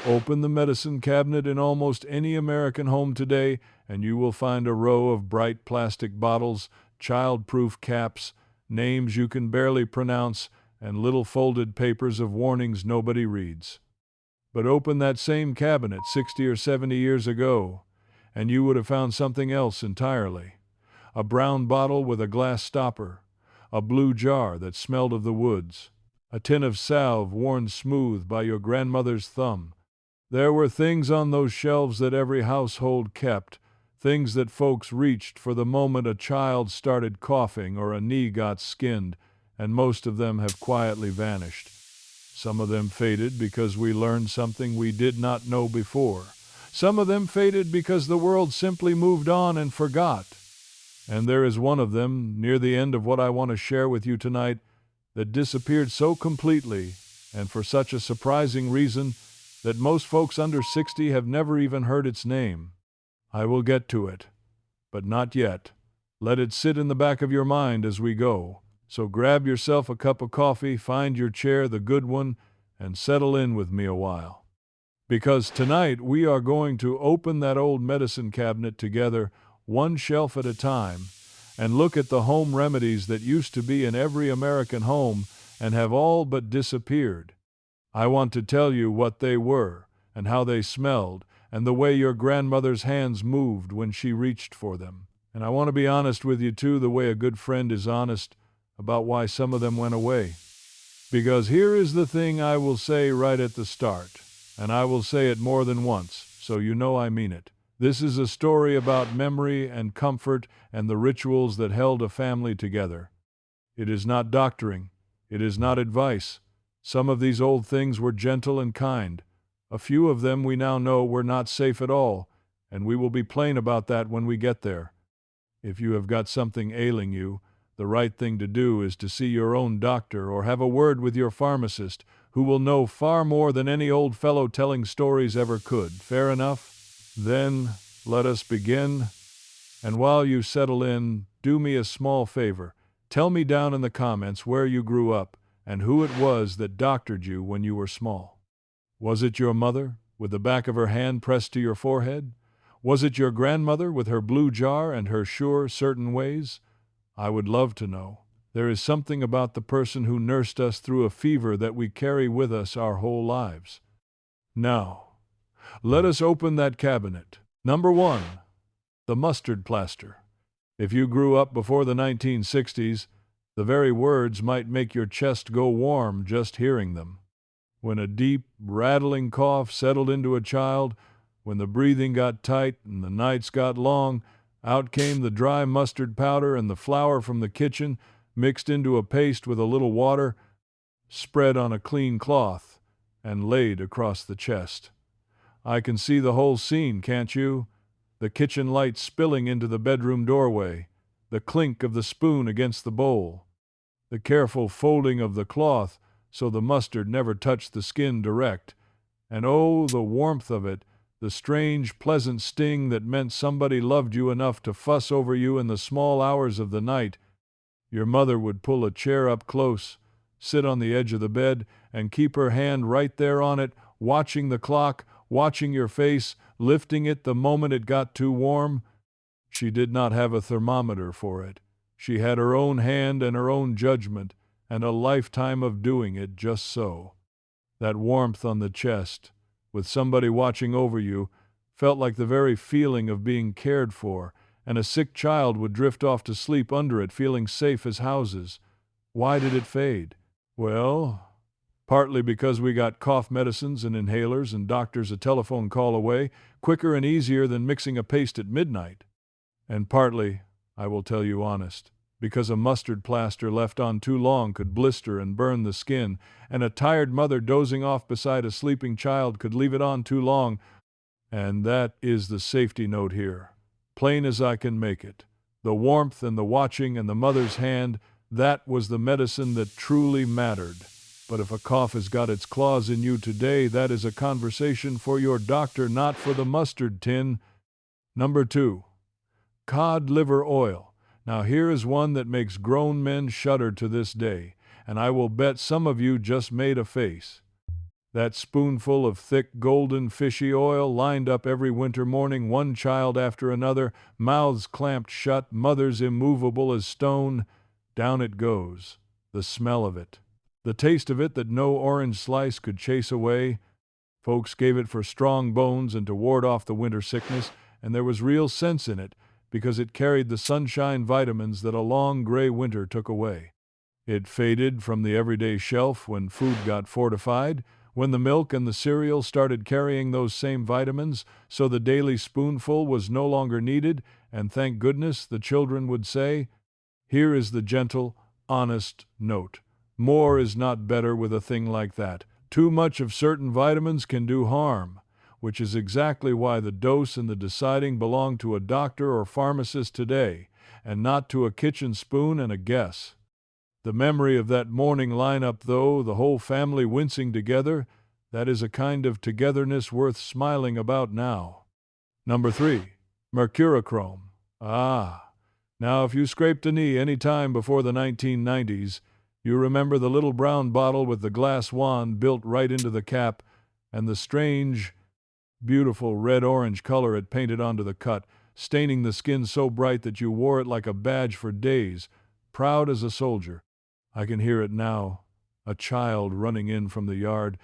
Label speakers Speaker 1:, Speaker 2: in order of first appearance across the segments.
Speaker 1: Open the medicine cabinet in almost any American home today, and you will find a row of bright plastic bottles, child-proof caps, names you can barely pronounce, and little folded papers of warnings nobody reads. But open that same cabinet 60 or 70 years ago, and you would have found something else entirely. A brown bottle with a glass stopper, a blue jar that smelled of the woods, a tin of salve worn smooth by your grandmother's thumb. There were things on those shelves that every household kept, things that folks reached for the moment a child started coughing or a knee got skinned, and most of them have quietly vanished. Some of them faded because we learned something we did not know before. Some of them faded because the world simply moved on and forgot. And there is one of them, near the end of what I want to share with you tonight, that disappeared so completely, and for such a surprising reason, that most folks under 60 have never even heard its name. I will get to it, but not yet. Let it sit in the back of your mind as we go. So grab yourself a cup of coffee, find your chair, the good one, and settle in with me a while. Because tonight we are going to open that old medicine cabinet together, one shelf at a time, and look at the home remedies that used to be in every American home and have all but disappeared. I want to tell you what they were, and how they smelled, and the way your grandmother's hands moved when she reached for them. And I want to be honest with you, too, the way a good friend is honest about why some of them went away. Because here is the thing I will say right at the start, and I will say it more than once, so you know I mean it. This is a story about memory and comfort and the rituals that held a family together. It is not doctoring. It is not advice. Some of these old things were gentle and kind. A few of them we now know were not safe at all, and we will be plain about that when we get there. If you have got something ailing you, the right thing to do is to see your own doctor or have a word with your pharmacist, who will know far more than any old fellow telling stories ever could. Fair enough? Then let us begin. And while you settle in, do me a small favor. Tell me down in the comments where you grew up and who it was that doctored you when you were small. Was it your mother, with the back of her hand pressed to your forehead? Was it your grandmother with her blue jar and her sure, certain ways? I would love to know. There is something about the person who nursed us through a fever that we carry with us our whole lives. Now, let us open that cabinet. Number 1, the mustard plaster. If you grew up before the 1960s, the very words might make your chest go warm just hearing them. When a deep, rattling cough settled into a child, when the breathing got tight and the nights got long, out came the dry mustard powder and the flour from the kitchen, mixed into a paste with a little water, spread on a clean cloth, and laid across the chest. I can see the whole scene, can't you? The kitchen light spilling into the bedroom doorway, the clink of the spoon against the bowl, the careful folding of the cloth so the mustard never touched the skin direct, and oh, the warmth of it, the strange, pleasant sting that meant somebody loved you enough to fuss over you in the small hours of the night. Your mother would pull a chair up close, sit on the edge of the bed, and keep her hand right there on it, watching the clock, watching your face, lifting it the moment it got too warm. She did not have a thermometer for it. She had her own hand and her own judgment, and a lifetime of doing it just so. That warmth on the chest, with somebody watching over you, felt like the very feeling of being cared for, and a sick child would drift off to sleep under it, feeling safe as houses. Why did it fade? Well, partly because we got cough medicines and inhalers and doctors a telephone call away, quicker and easier than mixing a paste at midnight. And partly, I will tell you honest, because a mustard plaster left on too long could blister and burn the skin, and a tired mother dozing off beside a sleeping child could leave it on too long. And that is the safety note here, plain as I can make it. The warmth and the watching and the mother's hand, that was the medicine that truly mattered. But if a cough has got its claws in you today, that is a conversation for your doctor, not for the mustard tin. Number 2, cod liver oil. Now here is one that makes grown men shudder to this day, and I will bet some of you just made a face. That spoonful of thick golden fishy oil lined up every winter morning, one child after another, mouths clamped shut, mothers immovable as stone. Down it goes. The smell of it. The taste of it that no orange slice could chase away. Folks gave it for strong bones and to ward off the winter sickness, and there was real sense in it, because it carried the sunshine vitamins that a long gray winter took away. It faded from the everyday shelf when food got fortified, when the milk and the cereal started carrying those same vitamins, so the daily spoonful was no longer needed, and thank goodness, the children would say. Here is the gentle, honest note. More is not better with a thing like that. Too much of certain vitamins can do harm, which is exactly why the dose and the deciding belong to a doctor or pharmacist today, and not to a kitchen spoon and a guess. The memory of that morning lineup, though, the whole family wincing together, that is a kind of togetherness worth smiling about now. Number 3, mercurochrome. Now if you scraped a knee any time before the 1990s, you remember the little brown bottle with the glass wand built right into the cap, and the strange, beautiful red-orange color it painted onto the cut, staining the skin so bright that you wore it like a badge for days, proud as a soldier. I can hear it now, a child running in from the yard,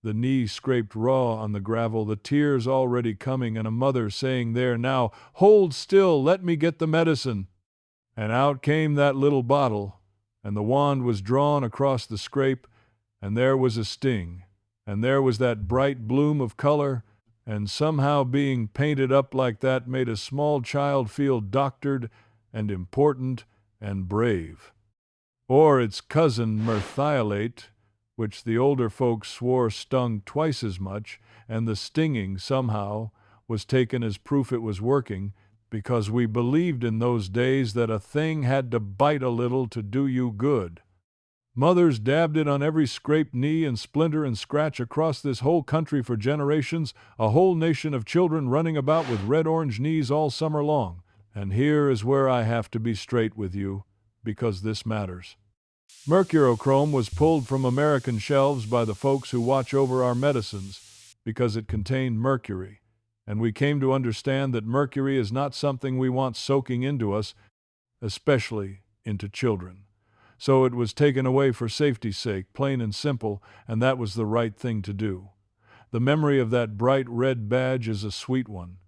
Speaker 1: the knee scraped raw on the gravel, the tears already coming, and a mother saying there now, "Hold still, let me get the medicine." And out came that little bottle, and the wand was drawn across the scrape, and there was a sting, and there was that bright bloom of color, and somehow being painted up like that made a small child feel doctored and important and brave. Or its cousin merthiolate, which the older folks swore stung twice as much, and the stinging, somehow, was taken as proof it was working, because we believed in those days that a thing had to bite a little to do you good. Mothers dabbed it on every scraped knee and splinter and scratch across this whole country for generations, a whole nation of children running about with red-orange knees all summer long. And here is where I have to be straight with you, because this matters. Mercurochrome was pulled from American shelves by the folks who watch over our medicines because it contained mercury, and we came to understand that mercury is not something we want soaking into us, especially into children. So it was taken away for safety's sake, plain and simple, and that was the right thing to do. The memory of that bright red badge is a sweet one.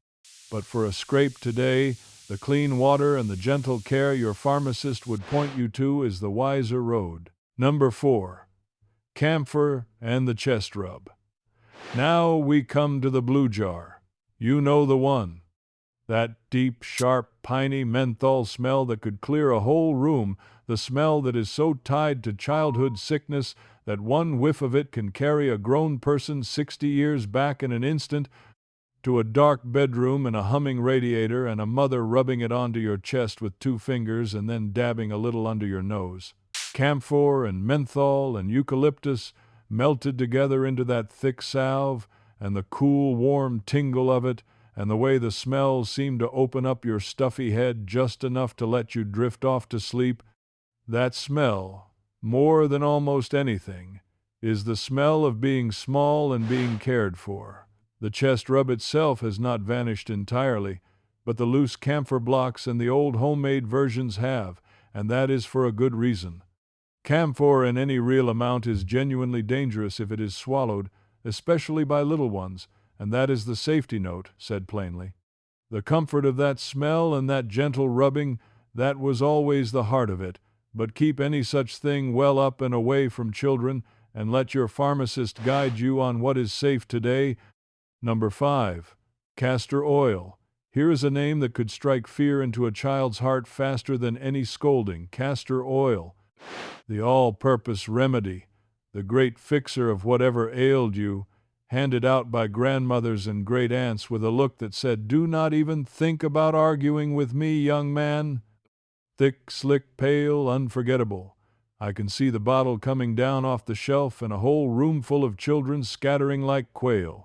Speaker 1: But for a scrape today, the clean water and the gentle care your pharmacist would point you to is the wiser road. Number 4, camphor and the chest rub. Now we come to the blue jar. You know the one. That deep, sharp, piney menthol smell that could clear a whole room, the smell that is so tied to childhood sickness that one whiff of it can carry a grown person 60 years back in an instant, to a dark bedroom and a humming radiator and a mother rubbing it onto your chest with 2 fingers and then dabbing a little under your nose. Camphor and menthol and eucalyptus melted together into that thick salve, and the cool, warm tingle of it, and the way the smells seemed to open up your stuffy head just enough to let you drift off to sleep. That smell, more than almost anything, is the smell of being small and being cared for. The chest rub itself has not vanished entirely, but the loose camphor blocks and the old homemade versions have, and that is for a good reason. Camphor in any real amount is genuinely dangerous if it is swallowed, especially by little ones, and that is the safety note, said plainly. The comfort of that smell and that gentle rubbing, that was always the heart of it, but keep any such thing well up and away from children, and let your pharmacist guide you on what is safe today. Number 5, castor oil. Here is a name that could strike fear into a child's heart faster than any scolding. Castor oil, the all-purpose remedy, the great fixer of whatever ailed you, handed out by grandmothers and great-aunts with a look that said, "Do not even think about arguing with me, young man." Thick, slick, pale, unforgettable. I can see the bottle coming down off the shelf and a whole room full of children scattering like quail.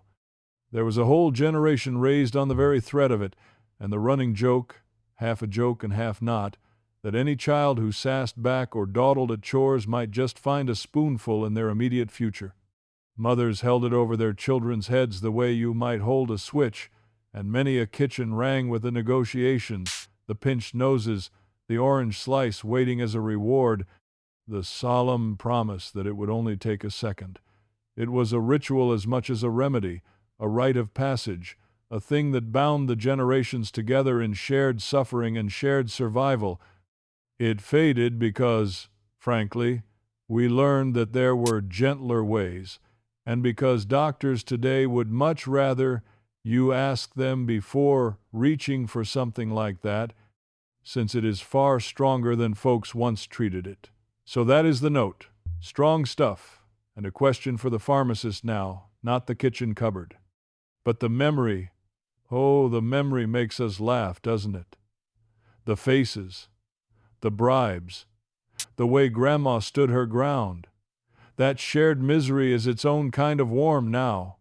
Speaker 1: There was a whole generation raised on the very thread of it, and the running joke, half a joke and half not, that any child who sassed back or dawdled at chores might just find a spoonful in their immediate future. Mothers held it over their children's heads the way you might hold a switch, and many a kitchen rang with the negotiations, the pinched noses, the orange slice waiting as a reward, the solemn promise that it would only take a second. It was a ritual as much as a remedy, a rite of passage, a thing that bound the generations together in shared suffering and shared survival. It faded because, frankly, we learned that there were gentler ways, and because doctors today would much rather you ask them before reaching for something like that, since it is far stronger than folks once treated it. So that is the note. Strong stuff, and a question for the pharmacist now, not the kitchen cupboard. But the memory, oh, the memory makes us laugh, doesn't it? The faces, the bribes, the way Grandma stood her ground. That shared misery is its own kind of warm now.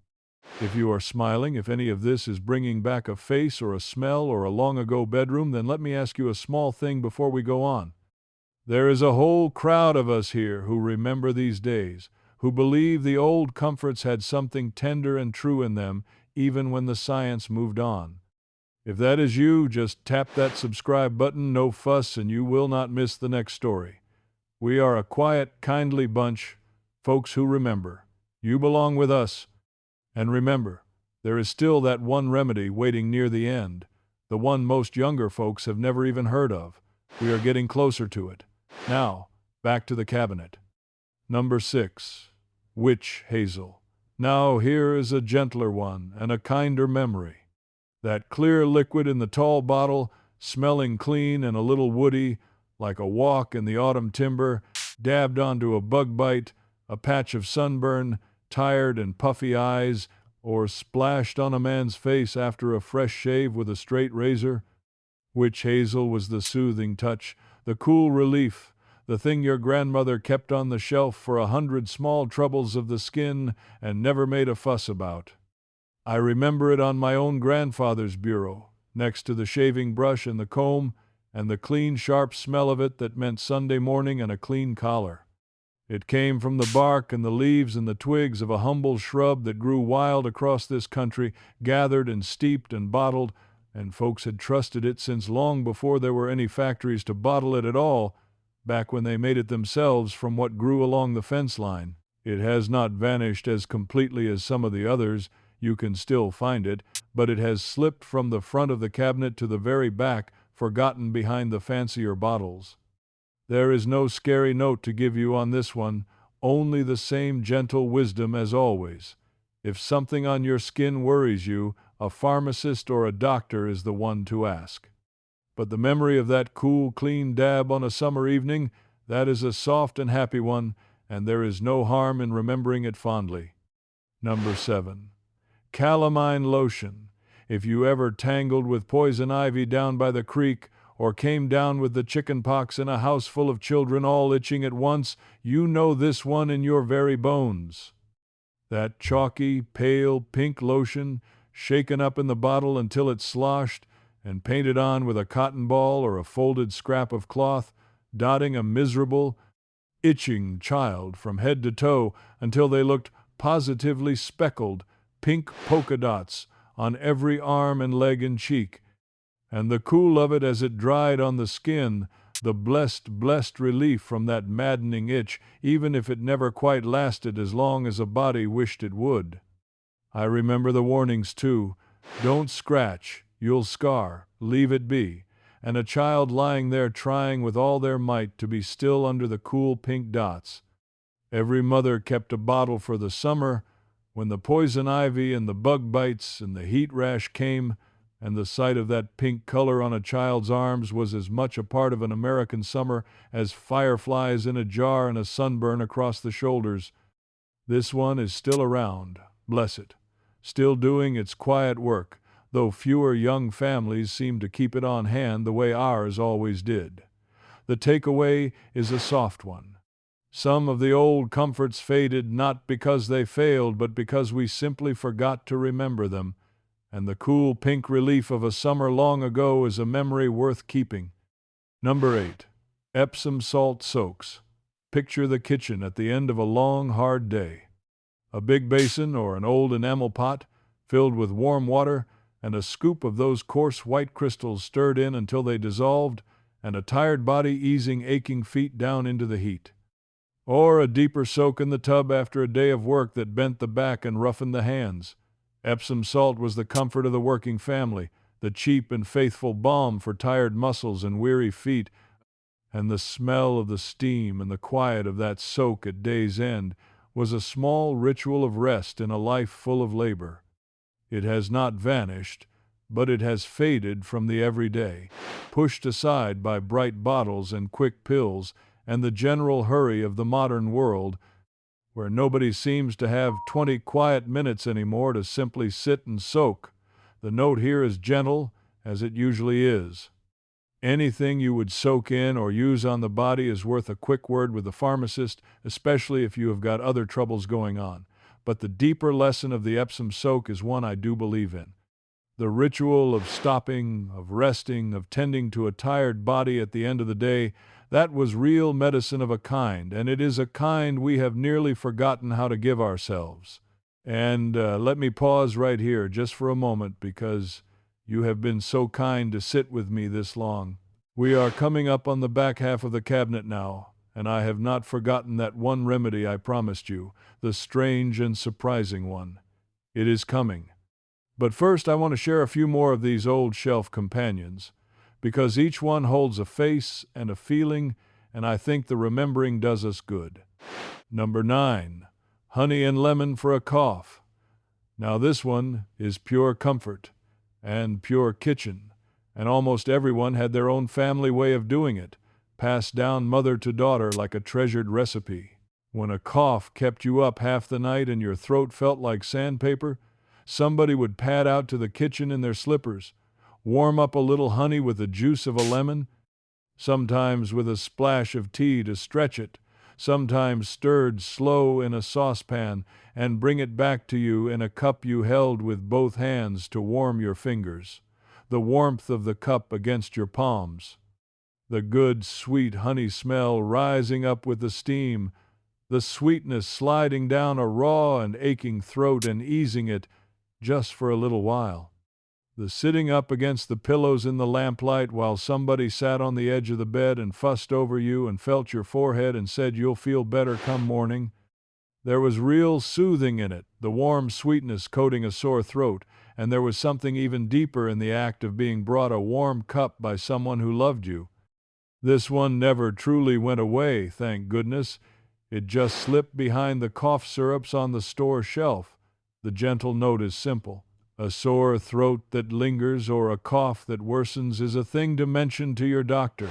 Speaker 1: If you are smiling, if any of this is bringing back a face or a smell or a long-ago bedroom, then let me ask you a small thing before we go on. There is a whole crowd of us here who remember these days, who believe the old comforts had something tender and true in them, even when the science moved on. If that is you, just tap that subscribe button, no fuss, and you will not miss the next story. We are a quiet, kindly bunch, folks who remember. You belong with us. And remember, there is still that one remedy waiting near the end, the one most younger folks have never even heard of. We are getting closer to it. Now, back to the cabinet. Number 6. Witch Hazel. Now here is a gentler one and a kinder memory. That clear liquid in the tall bottle, smelling clean and a little woody, like a walk in the autumn timber, dabbed onto a bug bite, a patch of sunburn, tired and puffy eyes, or splashed on a man's face after a fresh shave with a straight razor. Witch hazel was the soothing touch, the cool relief, the thing your grandmother kept on the shelf for 100 small troubles of the skin and never made a fuss about. I remember it on my own grandfather's bureau, next to the shaving brush and the comb, and the clean, sharp smell of it that meant Sunday morning and a clean collar. It came from the bark and the leaves and the twigs of a humble shrub that grew wild across this country, gathered and steeped and bottled, and folks had trusted it since long before there were any factories to bottle it at all, back when they made it themselves from what grew along the fence line. It has not vanished as completely as some of the others. You can still find it, but it has slipped from the front of the cabinet to the very back, forgotten behind the fancier bottles. There is no scary note to give you on this one, only the same gentle wisdom as always. If something on your skin worries you, a pharmacist or a doctor is the one to ask. But the memory of that cool, clean dab on a summer evening, that is a soft and happy one, and there is no harm in remembering it fondly. Number 7. Calamine lotion. If you ever tangled with poison ivy down by the creek, or came down with the chicken pox in a house full of children all itching at once, you know this one in your very bones. That chalky, pale, pink lotion, shaken up in the bottle until it sloshed, and painted on with a cotton ball or a folded scrap of cloth, dotting a miserable, itching child from head to toe until they looked positively speckled, pink polka dots on every arm and leg and cheek, and the cool of it as it dried on the skin, the blessed relief from that maddening itch, even if it never quite lasted as long as a body wished it would. I remember the warnings, too. Don't scratch, you'll scar, leave it be, and a child lying there trying with all their might to be still under the cool pink dots. Every mother kept a bottle for the summer, when the poison ivy and the bug bites and the heat rash came, and the sight of that pink color on a child's arms was as much a part of an American summer as fireflies in a jar and a sunburn across the shoulders. This one is still around, bless it, still doing its quiet work, though fewer young families seem to keep it on hand the way ours always did. The takeaway is a soft one. Some of the old comforts faded not because they failed, but because we simply forgot to remember them, and the cool pink relief of a summer long ago is a memory worth keeping. Number 8. Epsom salt soaks. Picture the kitchen at the end of a long, hard day. A big basin or an old enamel pot filled with warm water, and a scoop of those coarse white crystals stirred in until they dissolved, and a tired body easing aching feet down into the heat. Or a deeper soak in the tub after a day of work that bent the back and roughened the hands. Epsom salt was the comfort of the working family, the cheap and faithful balm for tired muscles and weary feet, and the smell of the steam and the quiet of that soak at day's end was a small ritual of rest in a life full of labor. It has not vanished, but it has faded from the everyday, pushed aside by bright bottles and quick pills and the general hurry of the modern world, where nobody seems to have 20 quiet minutes anymore to simply sit and soak. The note here is gentle, as it usually is. Anything you would soak in or use on the body is worth a quick word with the pharmacist, especially if you have got other troubles going on. But the deeper lesson of the Epsom soak is one I do believe in. The ritual of stopping, of resting, of tending to a tired body at the end of the day, that was real medicine of a kind, and it is a kind we have nearly forgotten how to give ourselves. And let me pause right here just for a moment, because you have been so kind to sit with me this long. We are coming up on the back half of the cabinet now, and I have not forgotten that one remedy I promised you, the strange and surprising one. It is coming. But first I want to share a few more of these old shelf companions, because each one holds a face and a feeling, and I think the remembering does us good. Number 9, honey and lemon for a cough. Now this one is pure comfort and pure kitchen, and almost everyone had their own family way of doing it, passed down mother to daughter like a treasured recipe. When a cough kept you up half the night and your throat felt like sandpaper, somebody would pad out to the kitchen in their slippers, warm up a little honey with the juice of a lemon, sometimes with a splash of tea to stretch it, sometimes stirred slow in a saucepan, and bring it back to you in a cup you held with both hands to warm your fingers, the warmth of the cup against your palms, the good, sweet honey smell rising up with the steam, the sweetness sliding down a raw and aching throat and easing it just for a little while. The sitting up against the pillows in the lamplight while somebody sat on the edge of the bed and fussed over you and felt your forehead and said you'll feel better come morning. There was real soothing in it, the warm sweetness coating a sore throat, and there was something even deeper in the act of being brought a warm cup by someone who loved you. This one never truly went away, thank goodness. It just slipped behind the cough syrups on the store shelf. The gentle note is simple. A sore throat that lingers or a cough that worsens is a thing to mention to your doctor.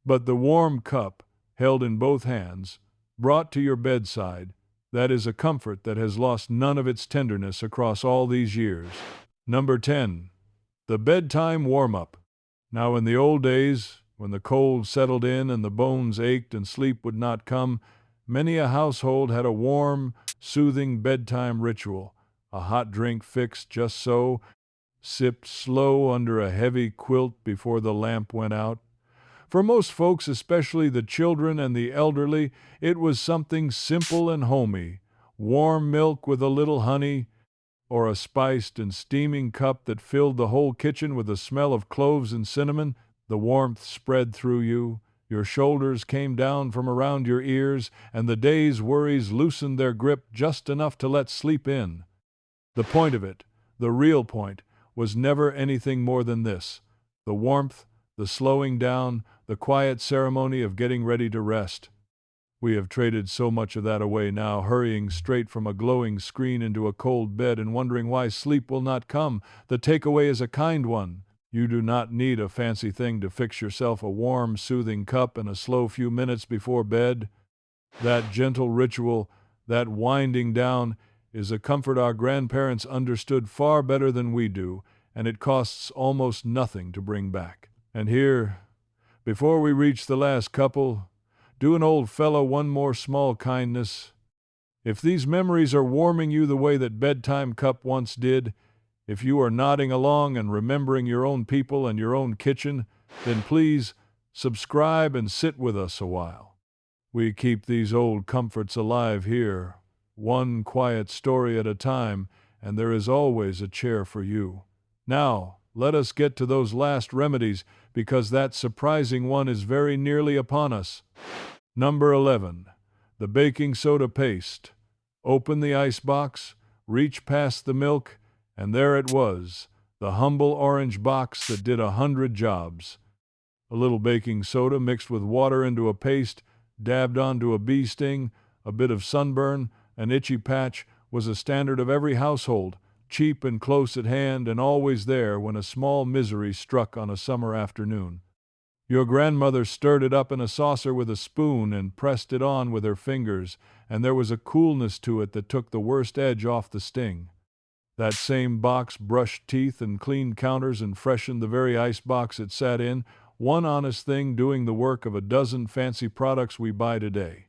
Speaker 1: But the warm cup, held in both hands, brought to your bedside, that is a comfort that has lost none of its tenderness across all these years. Number 10, the bedtime warm-up. Now in the old days, when the cold settled in and the bones ached and sleep would not come, many a household had a warm, soothing bedtime ritual. A hot drink fixed just so, sipped slow under a heavy quilt before the lamp went out. For most folks, especially the children and the elderly, it was something simple and homey. Warm milk with a little honey, or a spiced and steaming cup that filled the whole kitchen with the smell of cloves and cinnamon. The warmth spread through you. Your shoulders came down from around your ears, and the day's worries loosened their grip just enough to let sleep in. The point of it, the real point, was never anything more than this: the warmth, the slowing down, the quiet ceremony of getting ready to rest. We have traded so much of that away now, hurrying straight from a glowing screen into a cold bed and wondering why sleep will not come. The takeaway is a kind one. You do not need a fancy thing to fix yourself a warm, soothing cup and a slow few minutes before bed. That gentle ritual, that winding down, is a comfort our grandparents understood far better than we do, and it costs almost nothing to bring back. And here, before we reach the last couple, do an old fellow one more small kindness. If these memories are warming you the way that bedtime cup once did, if you are nodding along and remembering your own people and your own kitchen, then please subscribe and sit with us a while. We keep these old comforts alive here, one quiet story at a time, and there is always a chair for you. Now, let us get to those last remedies, because that surprising one is very nearly upon us. Number 11. The baking soda paste. Open the icebox, reach past the milk, and there it was, the humble orange box that did 100 jobs. A little baking soda mixed with water into a paste, dabbed onto a bee sting, a bit of sunburn, an itchy patch, was a standard of every household, cheap and close at hand and always there when a small misery struck on a summer afternoon. Your grandmother stirred it up in a saucer with a spoon and pressed it on with her fingers, and there was a coolness to it that took the worst edge off the sting. That same box brushed teeth and cleaned counters and freshened the very icebox it sat in, one honest thing doing the work of a dozen fancy products we buy today.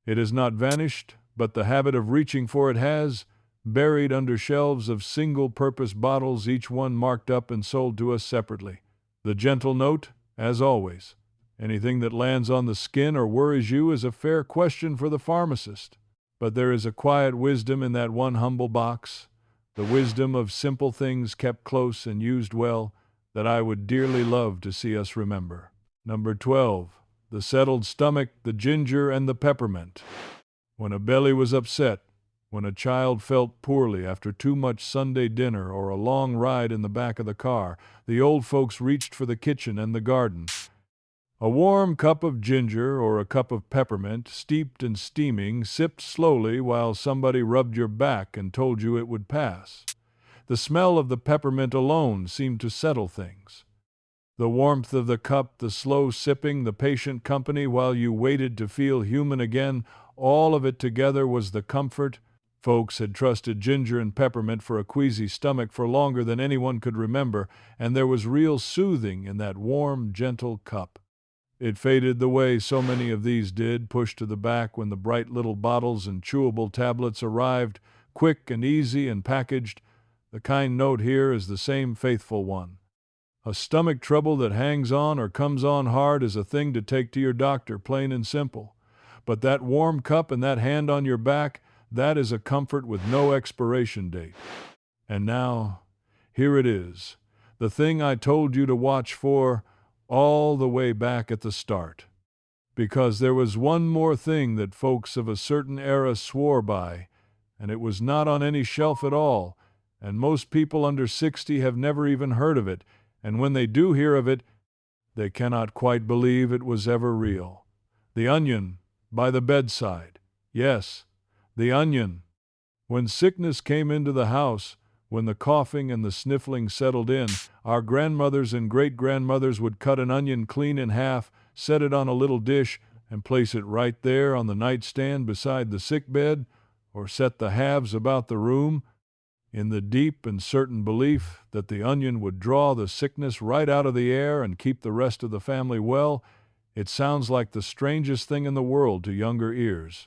Speaker 1: It has not vanished, but the habit of reaching for it has, buried under shelves of single-purpose bottles, each one marked up and sold to us separately. The gentle note, as always. Anything that lands on the skin or worries you is a fair question for the pharmacist. But there is a quiet wisdom in that one humble box, the wisdom of simple things kept close and used well, that I would dearly love to see us remember. Number 12. The settled stomach, the ginger, and the peppermint. When a belly was upset, when a child felt poorly after too much Sunday dinner or a long ride in the back of the car, the old folks reached for the kitchen and the garden. A warm cup of ginger or a cup of peppermint, steeped and steaming, sipped slowly while somebody rubbed your back and told you it would pass. The smell of the peppermint alone seemed to settle things. The warmth of the cup, the slow sipping, the patient company while you waited to feel human again, all of it together was the comfort. Folks had trusted ginger and peppermint for a queasy stomach for longer than anyone could remember, and there was real soothing in that warm, gentle cup. It faded the way so many of these did, pushed to the back when the bright little bottles and chewable tablets arrived, quick and easy and packaged. The kind note here is the same faithful one. A stomach trouble that hangs on or comes on hard is a thing to take to your doctor, plain and simple. But that warm cup and that hand on your back, that is a comfort with no expiration date. And now, here it is, the thing I told you to watch for all the way back at the start. Because there was one more thing that folks of a certain era swore by, and it was not on any shelf at all, and most people under 60 have never even heard of it, and when they do hear of it, they cannot quite believe it was ever real. The onion by the bedside. Yes, the onion. When sickness came into the house, when the coughing and the sniffling settled in, our grandmothers and great-grandmothers would cut an onion clean in half, set it on a little dish, and place it right there on the nightstand beside the sick bed, or set the halves about the room, in the deep and certain belief that the onion would draw the sickness right out of the air and keep the rest of the family well. It sounds like the strangest thing in the world to younger ears.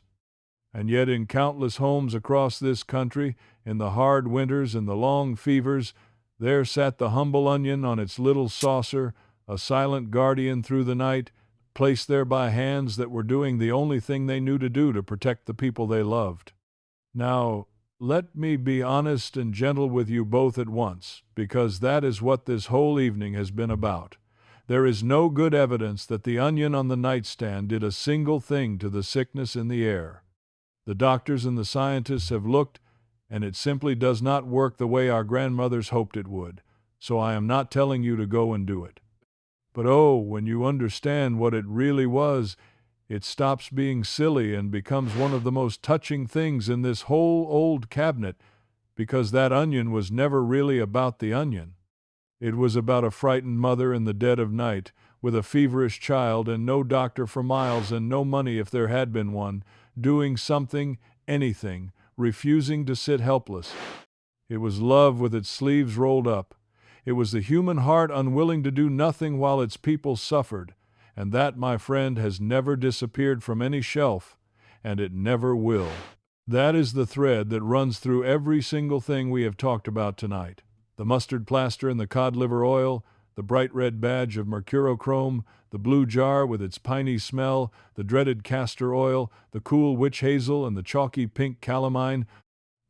Speaker 1: And yet in countless homes across this country, in the hard winters and the long fevers, there sat the humble onion on its little saucer, a silent guardian through the night, placed there by hands that were doing the only thing they knew to do to protect the people they loved. Now, let me be honest and gentle with you both at once, because that is what this whole evening has been about. There is no good evidence that the onion on the nightstand did a single thing to the sickness in the air. The doctors and the scientists have looked, and it simply does not work the way our grandmothers hoped it would, so I am not telling you to go and do it. But oh, when you understand what it really was, it stops being silly and becomes one of the most touching things in this whole old cabinet, because that onion was never really about the onion. It was about a frightened mother in the dead of night, with a feverish child and no doctor for miles and no money if there had been one, doing something, anything, refusing to sit helpless. It was love with its sleeves rolled up. It was the human heart unwilling to do nothing while its people suffered, and that, my friend, has never disappeared from any shelf, and it never will. That is the thread that runs through every single thing we have talked about tonight. The mustard plaster and the cod liver oil, the the bright red badge of mercurochrome, the blue jar with its piney smell, the dreaded castor oil, the cool witch hazel and the chalky pink calamine,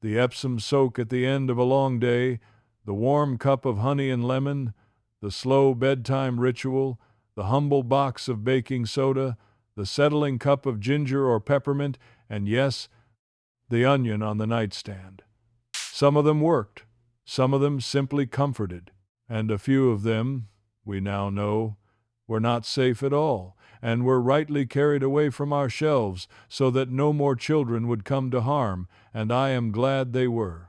Speaker 1: the Epsom soak at the end of a long day, the warm cup of honey and lemon, the slow bedtime ritual, the humble box of baking soda, the settling cup of ginger or peppermint, and yes, the onion on the nightstand. Some of them worked, some of them simply comforted, and a few of them, we now know, were not safe at all, and were rightly carried away from our shelves so that no more children would come to harm, and I am glad they were.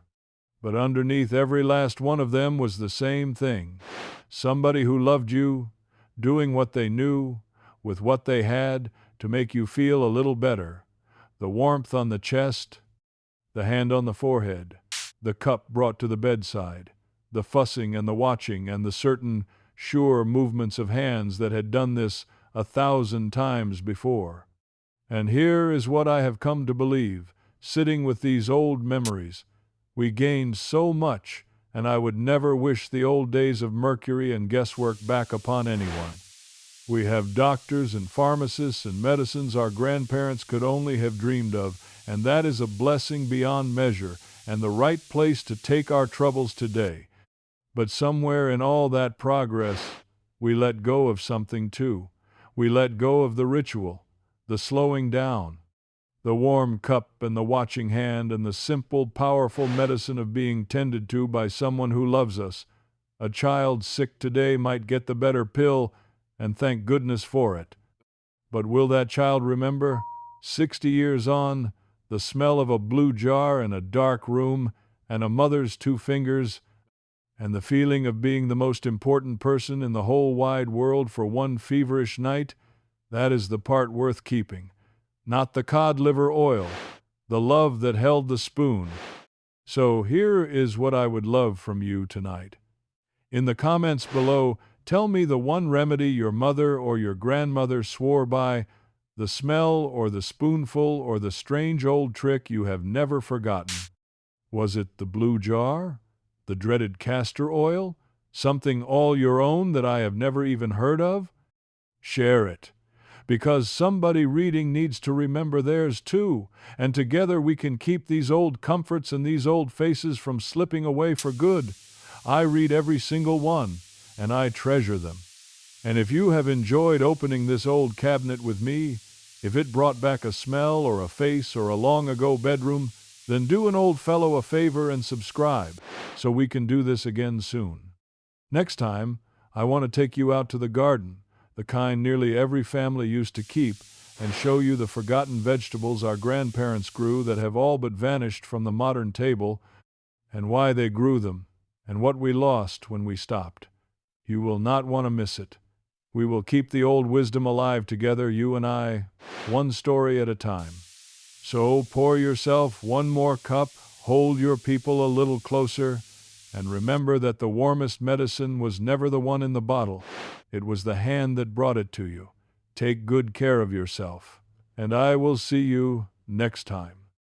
Speaker 1: But underneath every last one of them was the same thing. Somebody who loved you, doing what they knew, with what they had, to make you feel a little better. The warmth on the chest, the hand on the forehead, the cup brought to the bedside, the fussing and the watching and the certain, sure movements of hands that had done this 1,000 times before. And here is what I have come to believe, sitting with these old memories. We gained so much, and I would never wish the old days of mercury and guesswork back upon anyone. We have doctors and pharmacists and medicines our grandparents could only have dreamed of, and that is a blessing beyond measure, and the right place to take our troubles today. But somewhere in all that progress, we let go of something too. We let go of the ritual, the slowing down, the warm cup and the watching hand and the simple, powerful medicine of being tended to by someone who loves us. A child sick today might get the better pill, and thank goodness for it. But will that child remember, 60 years on, the smell of a blue jar in a dark room and a mother's 2 fingers, and the feeling of being the most important person in the whole wide world for one feverish night? That is the part worth keeping. Not the cod liver oil, the love that held the spoon. So here is what I would love from you tonight. In the comments below, tell me the one remedy your mother or your grandmother swore by, the smell or the spoonful or the strange old trick you have never forgotten. Was it the blue jar? The dreaded castor oil? Something all your own that I have never even heard of? Share it, because somebody reading needs to remember theirs too, and together we can keep these old comforts and these old faces from slipping away for good. I read every single one, and I treasure them. And if you have enjoyed opening this old cabinet with me, if it brought back a smell or a face or a long-ago bedroom, then do an old fellow a favor and subscribe, so we can do this again soon. Next time, I want to take you out to the garden, the kind nearly every family used to keep, and show you the forgotten vegetables our grandparents grew that have all but vanished from the modern table, and why they grew them, and what we lost when we stopped. You will not want to miss it. We will keep the old wisdom alive together, you and I, one story at a time. So pour yourself one more cup, hold your people a little closer, and remember that the warmest medicine was never the one in the bottle. It was the hand that brought it to you. Take good care of yourself, and I will see you next time.